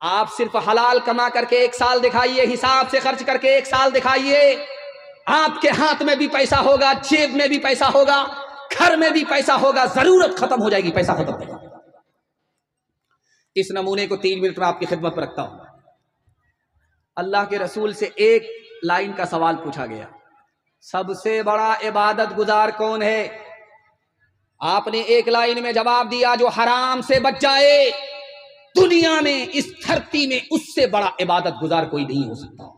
आप सिर्फ हलाल कमा करके 1 साल दिखाइए, हिसाब से खर्च करके 1 साल दिखाइए, आपके हाथ में भी पैसा होगा, जेब में भी पैसा होगा, घर में भी पैसा होगा, जरूरत खत्म हो जाएगी, पैसा खत्म होगा। इस नमूने को 3 मिनट में आपकी खिदमत पर रखता हूं। अल्लाह के रसूल से एक लाइन का सवाल पूछा गया, सबसे बड़ा इबादत गुजार कौन है? आपने एक लाइन में जवाब दिया, जो हराम से बच जाए, दुनिया में, इस धरती में उससे बड़ा इबादत गुजार कोई नहीं हो सकता।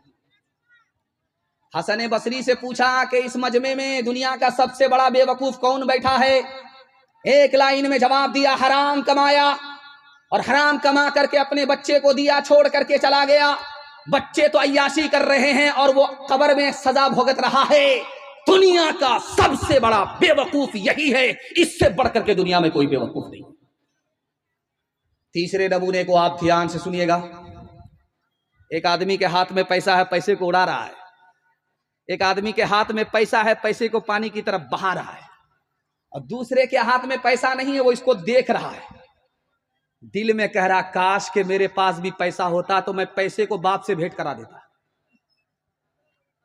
हसन बसरी से पूछा कि इस मजमे में दुनिया का सबसे बड़ा बेवकूफ कौन बैठा है? एक लाइन में जवाब दिया, हराम कमाया, और हराम कमा करके अपने बच्चे को दिया, छोड़ करके चला गया। बच्चे तो अय्याशी कर रहे हैं और वो कब्र में सजा भुगत रहा है। दुनिया का सबसे बड़ा बेवकूफ यही है, इससे बढ़कर के दुनिया में कोई बेवकूफ नहीं। तीसरे नमूने को आप ध्यान से सुनिएगा। एक आदमी के हाथ में पैसा है, पैसे को उड़ा रहा है। एक आदमी के हाथ में पैसा है, पैसे को पानी की तरफ बहा रहा है। और दूसरे के हाथ में पैसा नहीं है, वो इसको देख रहा है, दिल में कह रहा, काश के मेरे पास भी पैसा होता तो मैं पैसे को बाप से भेंट करा देता।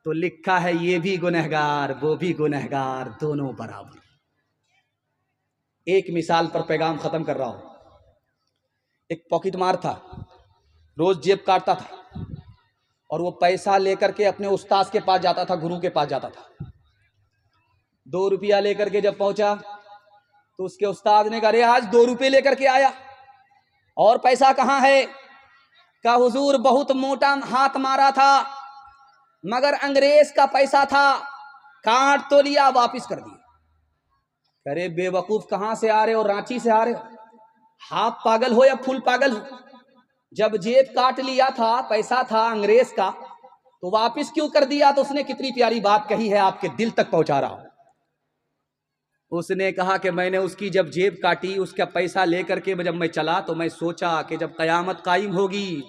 तो लिखा है, ये भी गुनहगार वो भी गुनहगार, दोनों बराबर। एक मिसाल पर पैगाम खत्म कर रहा हूं। एक पॉकेट मार था, रोज जेब काटता था और वो पैसा लेकर के अपने उस्ताद के पास जाता था, गुरु के पास जाता था। 2 रुपया लेकर के जब पहुंचा तो उसके उस्ताद ने कहा, अरे आज 2 रुपये लेकर के आया, और पैसा कहाँ है? का हुजूर बहुत मोटा हाथ मारा था, मगर अंग्रेज का पैसा था, काट तो लिया, वापिस कर दिया। अरे बेवकूफ, कहां से आ रहे हो? रांची से आ रहे हो? हाफ पागल हो या फुल पागल हो? जब जेब काट लिया था, पैसा था अंग्रेज का, तो वापिस क्यों कर दिया? तो उसने कितनी प्यारी बात कही है, आपके दिल तक पहुंचा रहा हूं। उसने कहा कि मैंने उसकी जब जेब काटी, उसका पैसा लेकर के जब मैं चला, तो मैं सोचा कि जब कयामत कायम होगी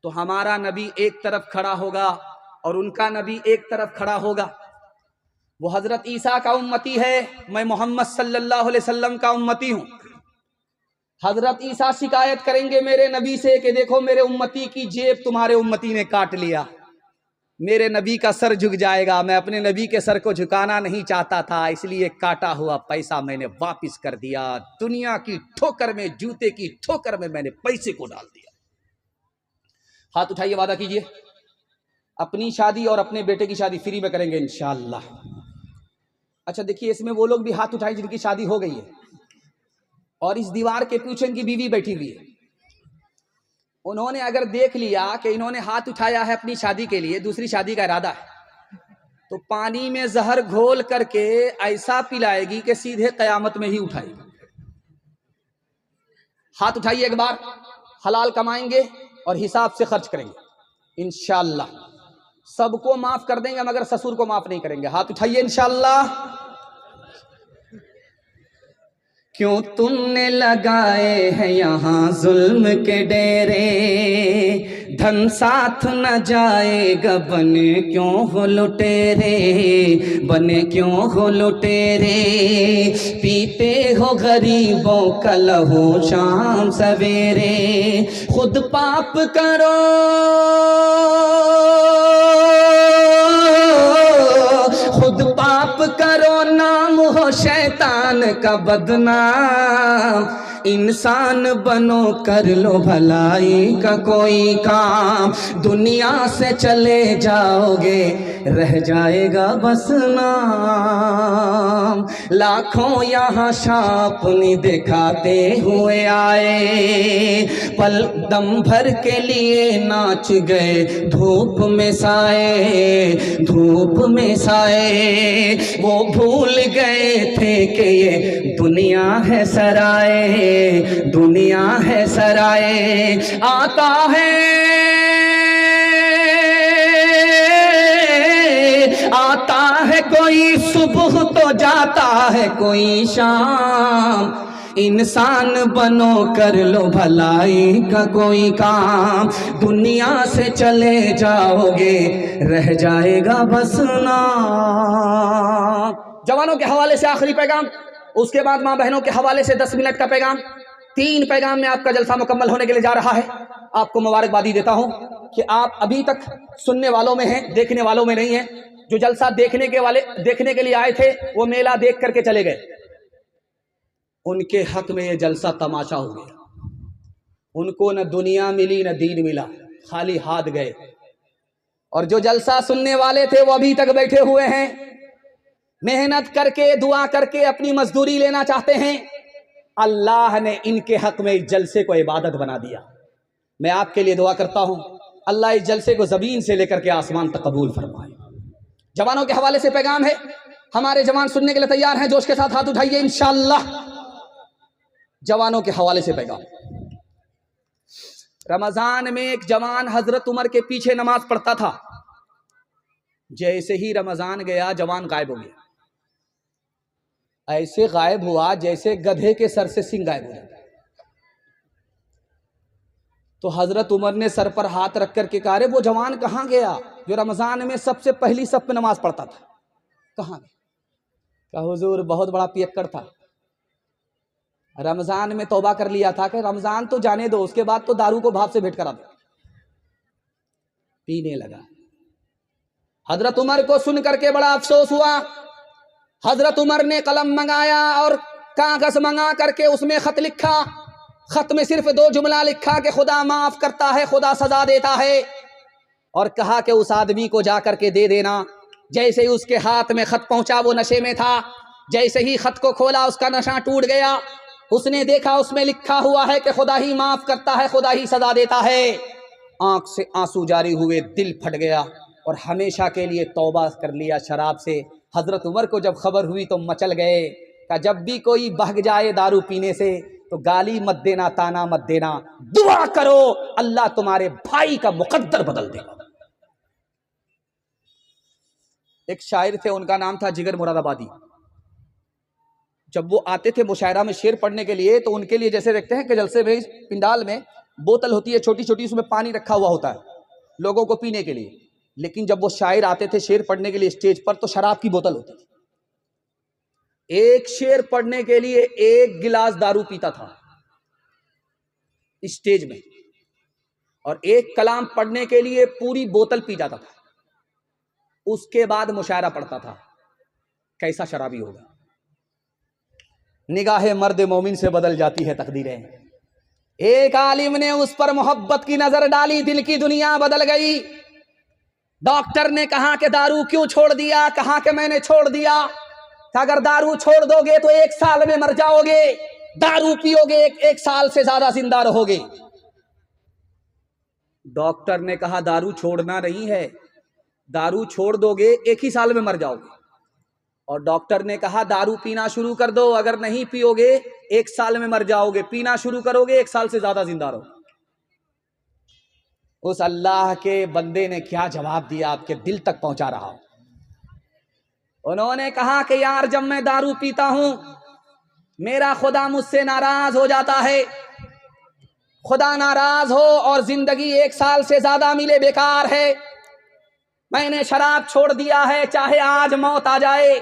तो हमारा नबी एक तरफ खड़ा होगा और उनका नबी एक तरफ खड़ा होगा। वो हजरत ईसा का उम्मती है, मैं मोहम्मद सल्लल्लाहु अलैहि वसल्लम का उम्मती हूं। हजरत ईसा शिकायत करेंगे मेरे नबी से कि देखो मेरे उम्मती की जेब तुम्हारे उम्मती ने काट लिया। मेरे नबी का सर झुक जाएगा, मैं अपने नबी के सर को झुकाना नहीं चाहता था, इसलिए काटा हुआ पैसा मैंने वापिस कर दिया। दुनिया की ठोकर में, जूते की ठोकर में मैंने पैसे को डाल दिया। हाथ उठाइए, वादा कीजिए अपनी शादी और अपने बेटे की शादी फ्री में करेंगे इंशाअल्लाह। अच्छा देखिए, इसमें वो लोग भी हाथ उठाए जिनकी शादी हो गई है, और इस दीवार के पीछे इनकी बीवी बैठी हुई है। उन्होंने अगर देख लिया कि इन्होंने हाथ उठाया है अपनी शादी के लिए, दूसरी शादी का इरादा है, तो पानी में जहर घोल करके ऐसा पिलाएगी कि सीधे कयामत में ही उठाएगी। हाथ उठाइए एक बार, हलाल कमाएंगे और हिसाब से खर्च करेंगे इंशाअल्लाह। सबको माफ कर देंगे मगर ससुर को माफ नहीं करेंगे। हाथ उठाइए इंशाअल्लाह। क्यों तुमने लगाए हैं यहाँ जुल्म के डेरे, धन साथ न जाएगा, बने क्यों हो लुटेरे, बने क्यों हो लुटेरे। पीते हो गरीबों का लहू शाम सवेरे, खुद पाप करो खुद पाप करो, नाम हो शैतान का बदनाम। इंसान बनो, कर लो भलाई का कोई काम, दुनिया से चले जाओगे, रह जाएगा बस नाम। लाखों यहाँ शापनी दिखाते हुए आए, पल दम भर के लिए नाच गए धूप में साए, धूप में साए। वो भूल गए थे कि ये दुनिया है सराय, दुनिया है सराय। आता है कोई सुबह तो जाता है कोई शाम। इंसान बनो, कर लो भलाई का कोई काम, दुनिया से चले जाओगे, रह जाएगा बस नाम। जवानों के हवाले से आखिरी पैगाम, उसके बाद माँ बहनों के हवाले से 10 मिनट का पैगाम। 3 पैगाम में आपका जलसा मुकम्मल होने के लिए जा रहा है। आपको मुबारकबादी देता हूं कि आप अभी तक सुनने वालों में हैं, देखने वालों में नहीं हैं। जो जलसा देखने के लिए आए थे वो मेला देख करके चले गए, उनके हक में ये जलसा तमाशा हो गया। उनको न दुनिया मिली न दीन मिला, खाली हाथ गए। और जो जलसा सुनने वाले थे वो अभी तक बैठे हुए हैं, मेहनत करके दुआ करके अपनी मजदूरी लेना चाहते हैं। अल्लाह ने इनके हक में इस जलसे को इबादत बना दिया। मैं आपके लिए दुआ करता हूं, अल्लाह इस जलसे को ज़मीन से लेकर के आसमान तक कबूल फरमाए। जवानों के हवाले से पैगाम है, हमारे जवान सुनने के लिए तैयार हैं, जोश के साथ हाथ उठाइए इंशाअल्लाह। जवानों के हवाले से पैगाम। रमजान में एक जवान हजरत उमर के पीछे नमाज पढ़ता था। जैसे ही रमजान गया जवान गायब हो गया। ऐसे गायब हुआ जैसे गधे के सर से सिंग गायब हो जाता। तो हजरत उमर ने सर पर हाथ रख करके कहा, वो जवान कहाँ गया जो रमजान में सबसे पहली सफ में नमाज पढ़ता था, कहाँ गया? कहा हुजूर बहुत बड़ा पियक्कड़ था, रमजान में तौबा कर लिया था कि रमजान तो जाने दो, उसके बाद तो दारू को भाप से भेंट करा दो। पीने लगा। हजरत उमर को सुन करके बड़ा अफसोस हुआ। हजरत उमर ने कलम मंगाया और कागज मंगा करके उसमें खत लिखा। खत में सिर्फ 2 जुमला लिखा कि खुदा माफ करता है, खुदा सजा देता है, और कहा कि उस आदमी को जा करके दे देना। जैसे ही उसके हाथ में खत पहुंचा, वो नशे में था, जैसे ही खत को खोला उसका नशा टूट गया। उसने देखा उसमें लिखा हुआ है कि खुदा ही माफ करता है, खुदा ही सजा देता है। आंख से आंसू जारी हुए, दिल फट गया और हमेशा के लिए तौबा कर लिया शराब से। हजरत उमर को जब खबर हुई तो मचल गए कि जब भी कोई बहक जाए दारू पीने से तो गाली मत देना, ताना मत देना, दुआ करो अल्लाह तुम्हारे भाई का मुकद्दर बदल देगा। एक शायर थे, उनका नाम था जिगर मुरादाबादी। जब वो आते थे मुशायरा में शेर पढ़ने के लिए तो उनके लिए जैसे देखते हैं कि जलसे में पिंडाल में बोतल होती है छोटी छोटी, उसमें पानी रखा हुआ होता है लोगों को पीने के लिए। लेकिन जब वो शायर आते थे शेर पढ़ने के लिए स्टेज पर तो शराब की बोतल होती थी। एक शेर पढ़ने के लिए 1 गिलास दारू पीता था स्टेज में, और 1 कलाम पढ़ने के लिए पूरी बोतल पी जाता था। उसके बाद मुशायरा पढ़ता था। कैसा शराबी होगा। निगाहे मर्द मोमिन से बदल जाती है तकदीरें। एक आलिम ने उस पर मोहब्बत की नजर डाली, दिल की दुनिया बदल गई। डॉक्टर ने कहा कि दारू क्यों छोड़ दिया? कहा कि मैंने छोड़ दिया। अगर दारू छोड़ दोगे तो 1 साल में मर जाओगे, दारू पियोगे 1 साल से ज्यादा जिंदा रहोगे। डॉक्टर ने कहा दारू छोड़ना नहीं है, दारू छोड़ दोगे 1 ही साल में मर जाओगे। और डॉक्टर ने कहा दारू पीना शुरू कर दो, अगर नहीं पियोगे 1 साल में मर जाओगे, पीना शुरू करोगे 1 साल से ज्यादा जिंदा रहो। उस अल्लाह के बंदे ने क्या जवाब दिया, आपके दिल तक पहुंचा रहा हूं। उन्होंने कहा कि यार जब मैं दारू पीता हूं मेरा खुदा मुझसे नाराज हो जाता है। खुदा नाराज हो और जिंदगी 1 साल से ज्यादा मिले बेकार है। मैंने शराब छोड़ दिया है, चाहे आज मौत आ जाए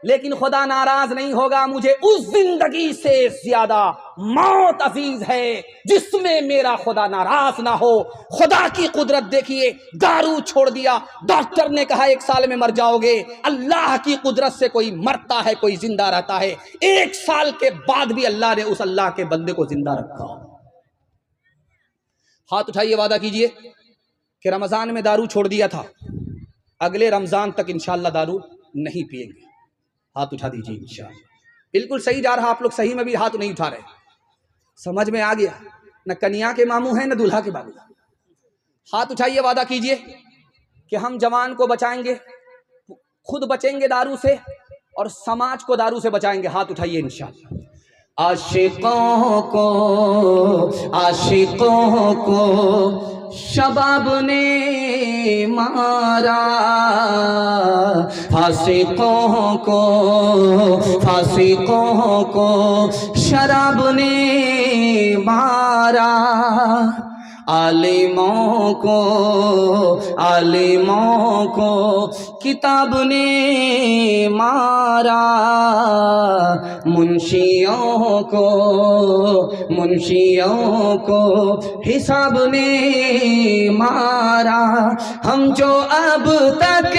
लेकिन खुदा नाराज नहीं होगा। मुझे उस जिंदगी से ज्यादा मौत अजीज है जिसमें मेरा खुदा नाराज ना हो। खुदा की कुदरत देखिए, दारू छोड़ दिया। डॉक्टर ने कहा 1 साल में मर जाओगे। अल्लाह की कुदरत से कोई मरता है, कोई जिंदा रहता है। 1 साल के बाद भी अल्लाह ने उस अल्लाह के बंदे को जिंदा रखा। हाथ उठाइए, वादा कीजिए कि रमजान में दारू छोड़ दिया था, अगले रमजान तक इंशाअल्लाह दारू नहीं पिएंगे। हाथ उठा दीजिए इंशाअल्लाह। बिल्कुल सही जा रहा, आप लोग सही में भी हाथ नहीं उठा रहे। समझ में आ गया, न कन्या के मामू हैं न दूल्हा के बाबू। हाथ उठाइए, वादा कीजिए कि हम जवान को बचाएंगे, खुद बचेंगे दारू से और समाज को दारू से बचाएंगे। हाथ उठाइए इंशाअल्लाह। आशिकों को शबाब ने मारा, फासिकों को शराब ने मारा। आलिमों को किताब ने मारा, मुंशियों को हिसाब ने मारा। हम जो अब तक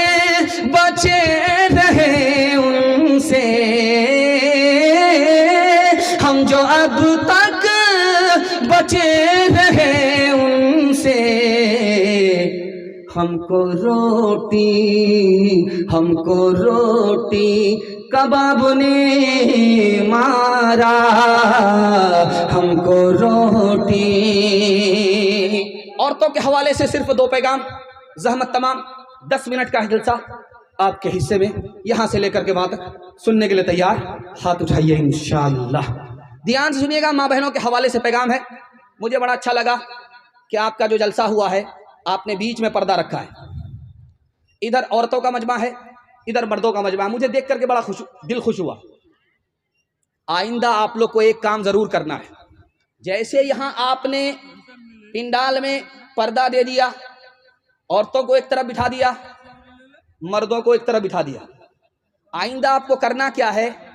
बचे रहे उनसे, हम जो अब तक बचे रहे उनसे, हमको रोटी कबाब ने मारा, हमको रोटी। औरतों के हवाले से सिर्फ 2 पैगाम, ज़हमत तमाम। 10 मिनट का जलसा आपके हिस्से में, यहां से लेकर के वहां तक सुनने के लिए तैयार? हाथ उठाइए इंशाअल्लाह। ध्यान से सुनिएगा, माँ बहनों के हवाले से पैगाम है। मुझे बड़ा अच्छा लगा कि आपका जो जलसा हुआ है, आपने बीच में पर्दा रखा है। इधर औरतों का मजमा है, इधर मर्दों का मजमा है। मुझे देख करके बड़ा दिल खुश हुआ। आइंदा आप लोग को एक काम जरूर करना है। जैसे यहां आपने पिंडाल में पर्दा दे दिया, औरतों को एक तरफ बिठा दिया, मर्दों को एक तरफ बिठा दिया, आइंदा आपको करना क्या है?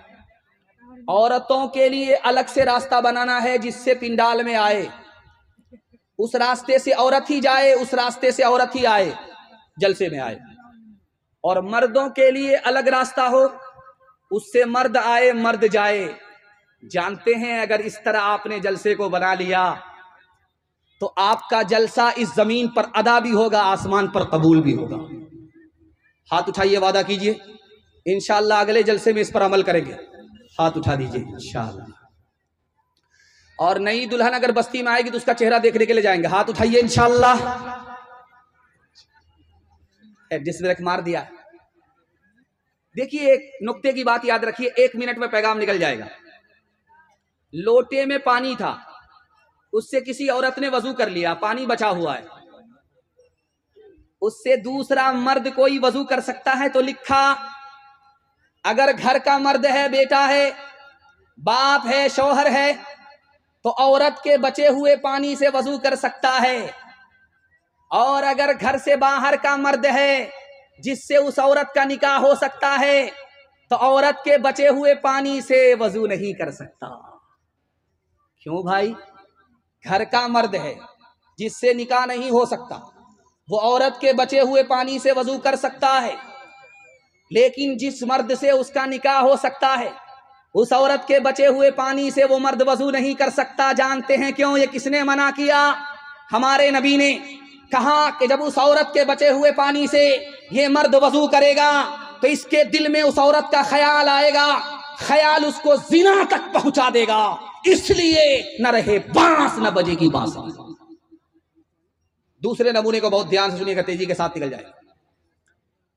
औरतों के लिए अलग से रास्ता बनाना है जिससे पिंडाल में आए, उस रास्ते से औरत ही जाए, उस रास्ते से औरत ही आए, जलसे में आए। और मर्दों के लिए अलग रास्ता हो, उससे मर्द आए मर्द जाए। जानते हैं, अगर इस तरह आपने जलसे को बना लिया तो आपका जलसा इस जमीन पर अदा भी होगा, आसमान पर कबूल भी होगा। हाथ उठाइए, वादा कीजिए इंशाअल्लाह अगले जलसे में इस पर अमल करेंगे। हाथ उठा दीजिए इंशाअल्लाह। और नई दुल्हन अगर बस्ती में आएगी तो उसका चेहरा देखने के लिए जाएंगे। हाथ उठाइए इंशाअल्लाह। जिसने रख मार दिया। देखिए, एक नुक्ते की बात याद रखिए, 1 मिनट में पैगाम निकल जाएगा। लोटे में पानी था, उससे किसी औरत ने वजू कर लिया, पानी बचा हुआ है, उससे दूसरा मर्द कोई वजू कर सकता है तो लिखा, अगर घर का मर्द है, बेटा है, बाप है, शौहर है, तो औरत के बचे हुए पानी से वजू कर सकता है। और अगर घर से बाहर का मर्द है जिससे उस औरत का निकाह हो सकता है, तो औरत के बचे हुए पानी से वजू नहीं कर सकता। क्यों भाई? घर का मर्द है जिससे निकाह नहीं हो सकता, वो औरत के बचे हुए पानी से वजू कर सकता है, लेकिन जिस मर्द से उसका निकाह हो सकता है, उस औरत के बचे हुए पानी से वो मर्द वजू नहीं कर सकता। जानते हैं क्यों? ये किसने मना किया? हमारे नबी ने कहा कि जब उस औरत के बचे हुए पानी से ये मर्द वजू करेगा तो इसके दिल में उस औरत का ख्याल आएगा, ख्याल उसको जिना तक पहुंचा देगा, इसलिए न रहे बांस न बजेगी बांसुरी। दूसरे नमूने को बहुत ध्यान से सुनिएगा, तेजी के साथ निकल जाएगा।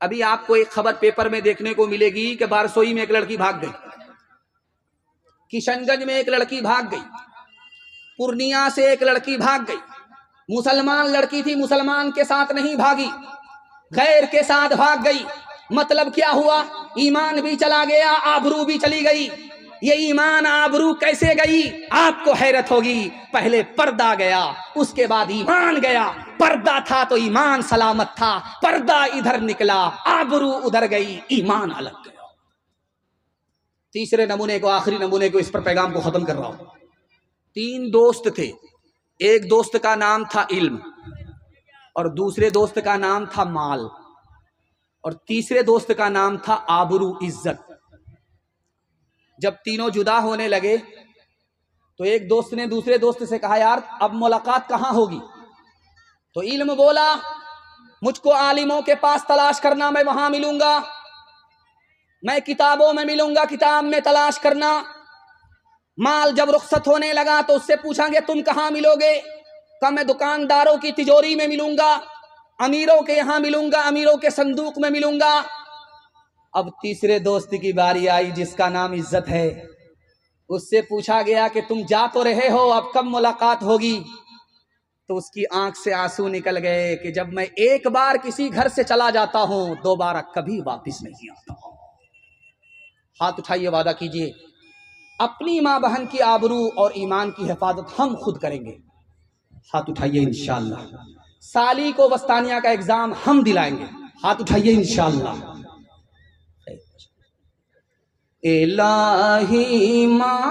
अभी आपको एक खबर पेपर में देखने को मिलेगी कि बारसोई में एक लड़की भाग गई, किशनगंज में एक लड़की भाग गई, पूर्णिया से एक लड़की भाग गई। मुसलमान लड़की थी, मुसलमान के साथ नहीं भागी, गैर के साथ भाग गई। मतलब क्या हुआ? ईमान भी चला गया, आबरू भी चली गई। ये ईमान आबरू कैसे गई? आपको हैरत होगी। पहले पर्दा गया, उसके बाद ईमान गया। पर्दा था तो ईमान सलामत था, पर्दा इधर निकला, आबरू उधर गई, ईमान अलग गया। तीसरे नमूने को, आखिरी नमूने को, इस पर पैगाम को खत्म कर रहा हूं। 3 दोस्त थे। एक दोस्त का नाम था इल्म, और दूसरे दोस्त का नाम था माल, और तीसरे दोस्त का नाम था आबरू, इज्जत। जब तीनों जुदा होने लगे तो एक दोस्त ने दूसरे दोस्त से कहा, यार अब मुलाकात कहाँ होगी? तो इल्म बोला, मुझको आलिमों के पास तलाश करना, मैं वहां मिलूंगा। मैं किताबों में मिलूंगा, किताब में तलाश करना। माल जब रुखसत होने लगा तो उससे पूछांगे तुम कहाँ मिलोगे? कहा मैं दुकानदारों की तिजोरी में मिलूंगा, अमीरों के यहां मिलूंगा, अमीरों के संदूक में मिलूंगा। अब तीसरे दोस्त की बारी आई जिसका नाम इज्जत है। उससे पूछा गया कि तुम जा तो रहे हो, अब कब मुलाकात होगी? तो उसकी आंख से आंसू निकल गए कि जब मैं एक बार किसी घर से चला जाता हूं, दोबारा कभी वापस नहीं आता हूं। हाथ उठाइए, वादा कीजिए अपनी मां बहन की आबरू और ईमान की हिफाजत हम खुद करेंगे। हाथ उठाइए इंशाअल्लाह। साली को वस्तानिया का एग्जाम हम दिलाएंगे, हाथ उठाइए इंशाअल्लाह। इलाही माँ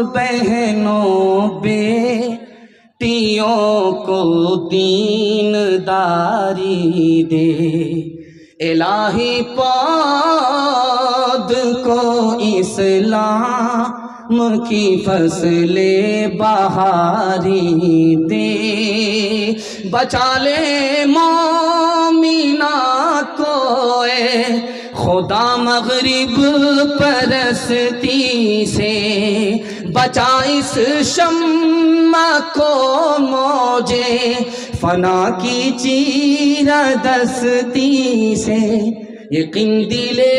बहनों बेटियों को दीनदारी दे, इलाही पौध को इस्लाम की फसले बहारी दे, बचा ले मोमिना को खुदा मगरिब परस्ती से, बचा इस शम्मा को मौजे फना की चीरदस्ती से, यकीन दिले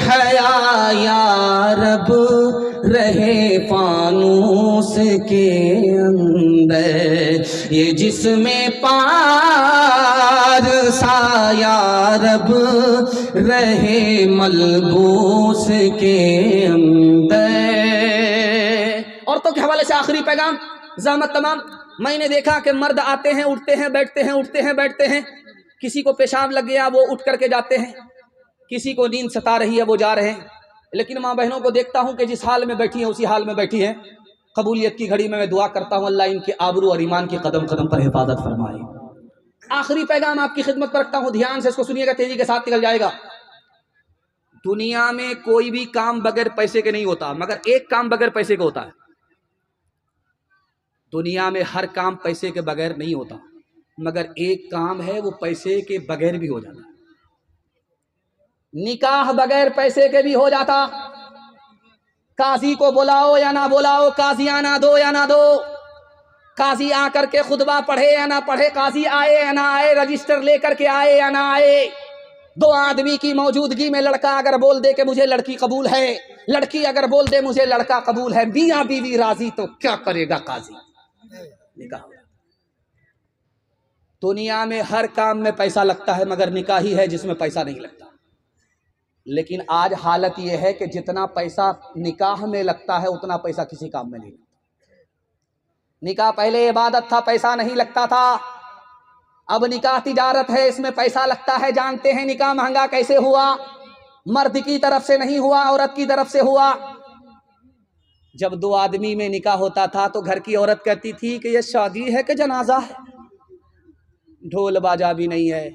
हया या रब रहे फानूस के अंदर, ये जिसमें पार साया रब रहे मलबूस के अंदर। औरतों के हवाले से आखिरी पैगाम ज़हमत तमाम। मैंने देखा कि मर्द आते हैं, उठते हैं, बैठते हैं, उठते हैं, बैठते हैं, किसी को पेशाब लग गया वो उठ करके जाते हैं, किसी को नींद सता रही है वो जा रहे हैं, लेकिन माँ बहनों को देखता हूँ कि जिस हाल में बैठी है उसी हाल में बैठी है। कबूलियत की घड़ी में मैं दुआ करता हूँ अल्लाह इनके आबरू और ईमान के कदम कदम पर हिफाजत फरमाए। आखिरी पैगाम आपकी खिदमत पर रखता हूँ, ध्यान से इसको सुनिएगा, तेजी के साथ निकल जाएगा। दुनिया में कोई भी काम बगैर पैसे के नहीं होता, मगर एक काम बगैर पैसे के होता है। दुनिया में हर काम पैसे के बगैर नहीं होता, मगर एक काम है वो पैसे के बगैर भी हो जाता। निकाह बगैर पैसे के भी हो जाता। काजी को बुलाओ या ना बुलाओ, काजी आना दो या ना दो, काजी आकर के खुतबा पढ़े या ना पढ़े, काजी आए या ना आए, रजिस्टर लेकर के आए या ना आए, दो आदमी की मौजूदगी में लड़का अगर बोल दे कि मुझे लड़की कबूल है, लड़की अगर बोल दे मुझे लड़का कबूल है, मियां बीवी राजी, तो क्या करेगा काजी? निकाह। दुनिया में हर काम में पैसा लगता है, मगर निकाह ही है जिसमें पैसा नहीं लगता। लेकिन आज हालत यह है कि जितना पैसा निकाह में लगता है उतना पैसा किसी काम में नहीं लगता। निकाह पहले इबादत था, पैसा नहीं लगता था, अब निकाह तिजारत है, इसमें पैसा लगता है। जानते हैं निकाह महंगा कैसे हुआ? मर्द की तरफ से नहीं हुआ, औरत की तरफ से हुआ। जब दो आदमी में निकाह होता था तो घर की औरत कहती थी कि यह शादी है कि जनाजा है, ढोल बाजा भी नहीं है,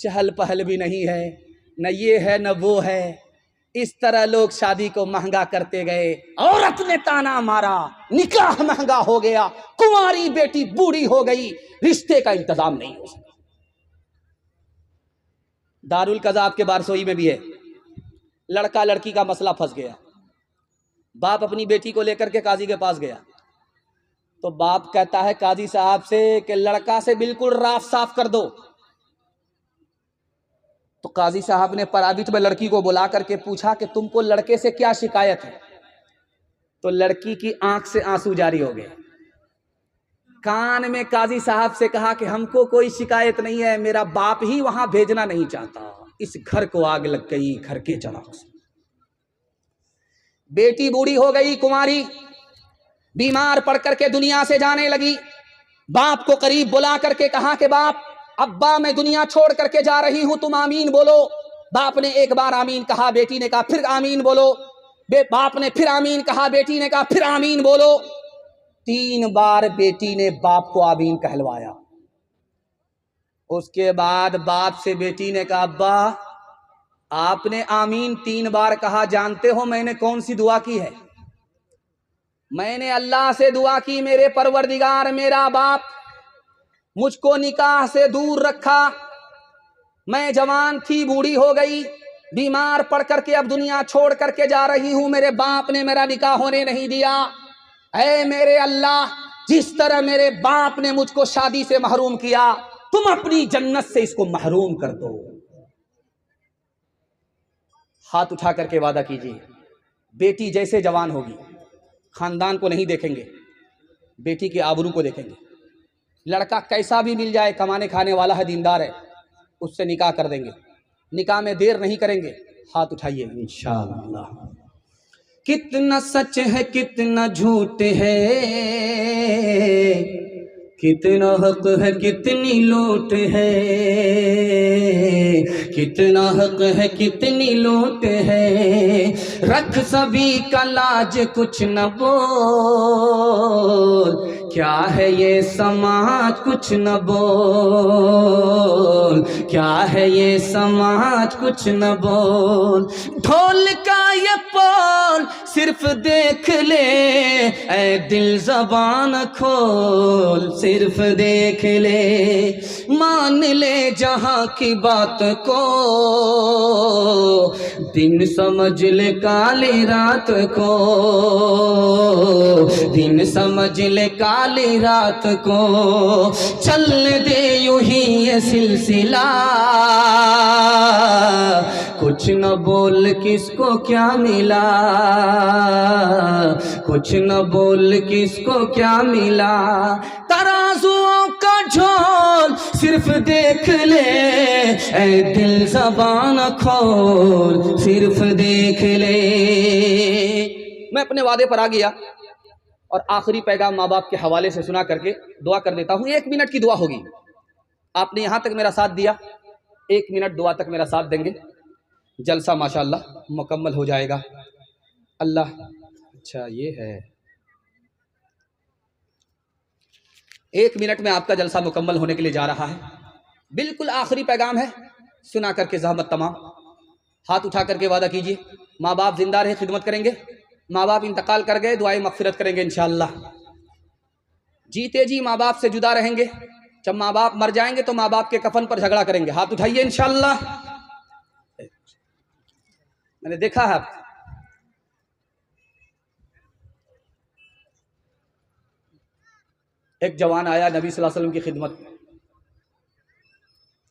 चहल पहल भी नहीं है, न ये है न वो है। इस तरह लोग शादी को महंगा करते गए। औरत ने ताना मारा, निकाह महंगा हो गया, कुंवारी बेटी बूढ़ी हो गई, रिश्ते का इंतजाम नहीं हो सका। दारुल कज़ाब के बारसोई में भी है, लड़का लड़की का मसला फंस गया। बाप अपनी बेटी को लेकर के काजी के पास गया तो बाप कहता है काजी साहब से कि लड़का से बिल्कुल राफ साफ कर दो। तो काजी साहब ने पराबित में लड़की को बुला करके पूछा कि तुमको लड़के से क्या शिकायत है? तो लड़की की आंख से आंसू जारी हो गए। कान में काजी साहब से कहा कि हमको कोई शिकायत नहीं है, मेरा बाप ही वहां भेजना नहीं चाहता, इस घर को आग लग गई, घर के चराग से। बेटी बूढ़ी हो गई, कुंवारी, बीमार पड़ करके दुनिया से जाने लगी। बाप को करीब बुला करके कहा कि बाप, अब्बा मैं दुनिया छोड़ करके जा रही हूं, तुम आमीन बोलो। बाप ने एक बार आमीन कहा, बेटी ने कहा फिर आमीन बोलो। बाप ने फिर आमीन कहा, बेटी ने कहा फिर आमीन बोलो। 3 बार बेटी ने बाप को आमीन कहलवाया। उसके बाद बाप से बेटी ने कहा, अब्बा आपने आमीन 3 बार कहा, जानते हो मैंने कौन सी दुआ की है? मैंने अल्लाह से दुआ की, मेरे परवरदिगार मेरा बाप मुझको निकाह से दूर रखा, मैं जवान थी बूढ़ी हो गई, बीमार पड़ करके अब दुनिया छोड़ करके जा रही हूं, मेरे बाप ने मेरा निकाह होने नहीं दिया। ऐ मेरे अल्लाह, जिस तरह मेरे बाप ने मुझको शादी से महरूम किया, तुम अपनी जन्नत से इसको महरूम कर दो। हाथ उठा करके वादा कीजिए, बेटी जैसे जवान होगी, खानदान को नहीं देखेंगे, बेटी के आबरू को देखेंगे। लड़का कैसा भी मिल जाए, कमाने खाने वाला है, दीनदार है, उससे निकाह कर देंगे, निकाह में देर नहीं करेंगे। हाथ उठाइए इंशाअल्लाह। कितना सच है कितना झूठ है, कितना हक है कितनी लूट है, कितना हक है कितनी लूट है, रख सभी का लाज कुछ न बोल, क्या है ये समाज कुछ न बोल, क्या है ये समाज कुछ न बोल। ढोल का ये पोल सिर्फ देख ले ऐ दिल ज़बान खोल, सिर्फ देख ले मान ले जहां की बात को, दिन समझ ले काली रात को, दिन समझ ले काली रात को, चल दे यूं ही ये सिलसिला, कुछ न बोल किसको क्या मिला, कुछ न बोल किसको क्या मिला, तराजुओं का झोल सिर्फ देख ले ऐ दिल ज़बान खोल, सिर्फ देख ले। मैं अपने वादे पर आ गया और आखिरी पैगाम माँ बाप के हवाले से सुना करके दुआ कर देता हूँ। 1 मिनट की दुआ होगी, आपने यहाँ तक मेरा साथ दिया, 1 मिनट दुआ तक मेरा साथ देंगे, जलसा माशाअल्लाह मुकम्मल हो जाएगा। अल्लाह, अच्छा ये है, 1 मिनट में आपका जलसा मुकम्मल होने के लिए जा रहा है। बिल्कुल आखिरी पैगाम है, सुना करके ज़हमत तमाम। हाथ उठा करके वादा कीजिए, माँ बाप जिंदा रहे खिदमत करेंगे, माँ बाप इंतकाल कर गए दुआए मगफिरत करेंगे इंशाअल्लाह। जीते जी माँ बाप से जुदा रहेंगे, जब माँ बाप मर जाएंगे तो माँ बाप के कफन पर झगड़ा करेंगे। हाथ उठाइए इंशाअल्लाह। मैंने देखा है एक जवान आया नबी सल्लल्लाहु अलैहि वसल्लम की खिदमत में,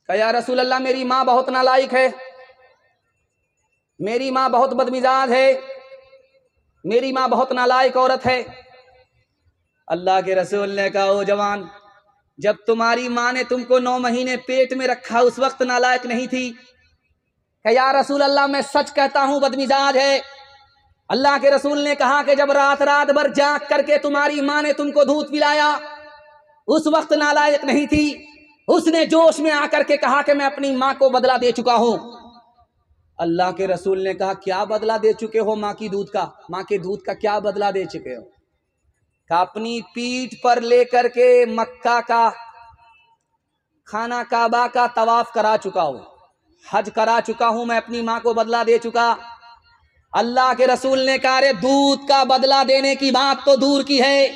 कहा या रसूल अल्लाह मेरी माँ बहुत नालायक है, मेरी माँ बहुत बदमिजाज है, मेरी माँ बहुत नालायक औरत है। अल्लाह के रसूल ने कहा ओ जवान, जब तुम्हारी माँ ने तुमको 9 महीने पेट में रखा उस वक्त नालायक नहीं थी। कहा या रसूल अल्लाह मैं सच कहता हूं बदमिजाज है। अल्लाह के रसूल ने कहा कि जब रात रात भर जाग करके तुम्हारी माँ ने तुमको दूध पिलाया उस वक्त नालायक नहीं थी। उसने जोश में आकर के कहा कि मैं अपनी माँ को बदला दे चुका हूं। अल्लाह के रसूल ने कहा क्या बदला दे चुके हो माँ की दूध का, माँ के दूध का क्या बदला दे चुके हो? कहा अपनी पीठ पर लेकर के मक्का का खाना काबा का तवाफ करा चुका हूं, हज करा चुका हूं, मैं अपनी माँ को बदला दे चुका। अल्लाह के रसूल ने कहा रे दूध का बदला देने की बात तो दूर की है,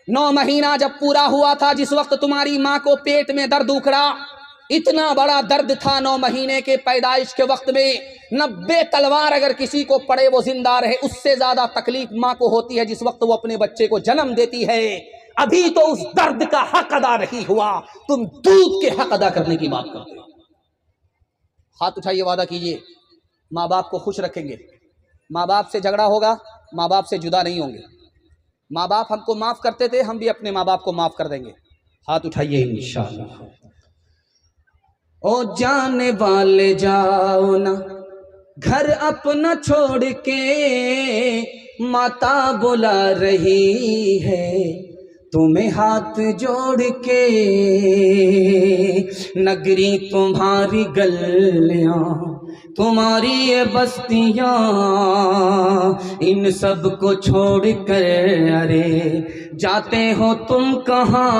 9 महीना जब पूरा हुआ था जिस वक्त तुम्हारी माँ को पेट में दर्द उखड़ा, इतना बड़ा दर्द था 9 महीने के पैदाइश के वक्त में, 90 तलवार अगर किसी को पड़े वो जिंदा रहे, उससे ज्यादा तकलीफ माँ को होती है जिस वक्त वो अपने बच्चे को जन्म देती है। अभी तो उस दर्द का हक अदा नहीं हुआ, तुम दूध के हक अदा करने की बात करते हो। हाथ उठाइए, वादा कीजिए माँ बाप को खुश रखेंगे, माँ बाप से झगड़ा होगा, माँ बाप से जुदा नहीं होंगे। माँ बाप हमको माफ करते थे, हम भी अपने माँ बाप को माफ कर देंगे। हाथ उठाइए इंशाअल्लाह। ओ जाने वाले जाओ ना घर अपना छोड़ के, माता बुला रही है तुम्हें हाथ जोड़ के, नगरी तुम्हारी गलियां तुम्हारी ये बस्तियां, इन सब को छोड़ कर अरे जाते हो तुम कहाँ,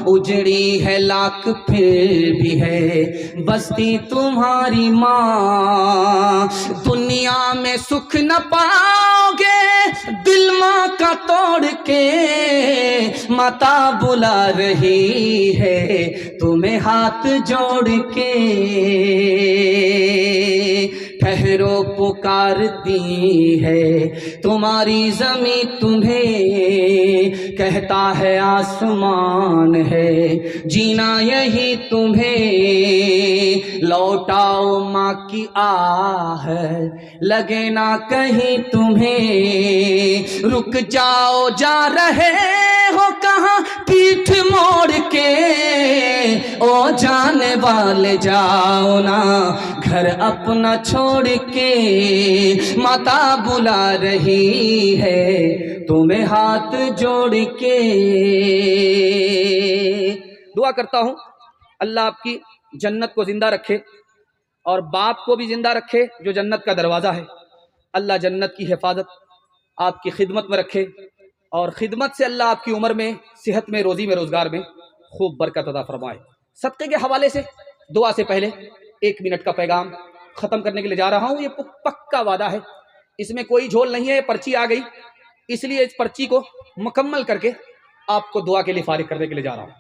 उजड़ी है लाख फिर भी है बस्ती तुम्हारी माँ। दुनिया में सुख न पाओगे दिल माँ का तोड़ के, माता बुला रही है तुम्हें हाथ जोड़ के, ठहरो पुकारती है तुम्हारी जमी तुम्हें, कहता है आसमान है जीना यही तुम्हें, लौटाओ माँ की आह लगे ना कहीं तुम्हें, रुक जाओ जा रहे हो कहाँ पीठ मोड़ के, ओ जाने ले जाओ ना घर अपना छोड़ के, माता बुला रही है तुम्हें हाथ जोड़ के। दुआ करता हूँ अल्लाह आपकी जन्नत को जिंदा रखे और बाप को भी जिंदा रखे जो जन्नत का दरवाज़ा है। अल्लाह जन्नत की हिफाजत आपकी खिदमत में रखे और खिदमत से अल्लाह आपकी उम्र में, सेहत में, रोज़ी में, रोज़गार में खूब बरकत अता फरमाए। सदक़े के हवाले से दुआ से पहले 1 मिनट का पैगाम ख़त्म करने के लिए जा रहा हूँ। ये पक्का वादा है, इसमें कोई झोल नहीं है। पर्ची आ गई इसलिए इस पर्ची को मुकम्मल करके आपको दुआ के लिए फारिग करने के लिए जा रहा हूँ।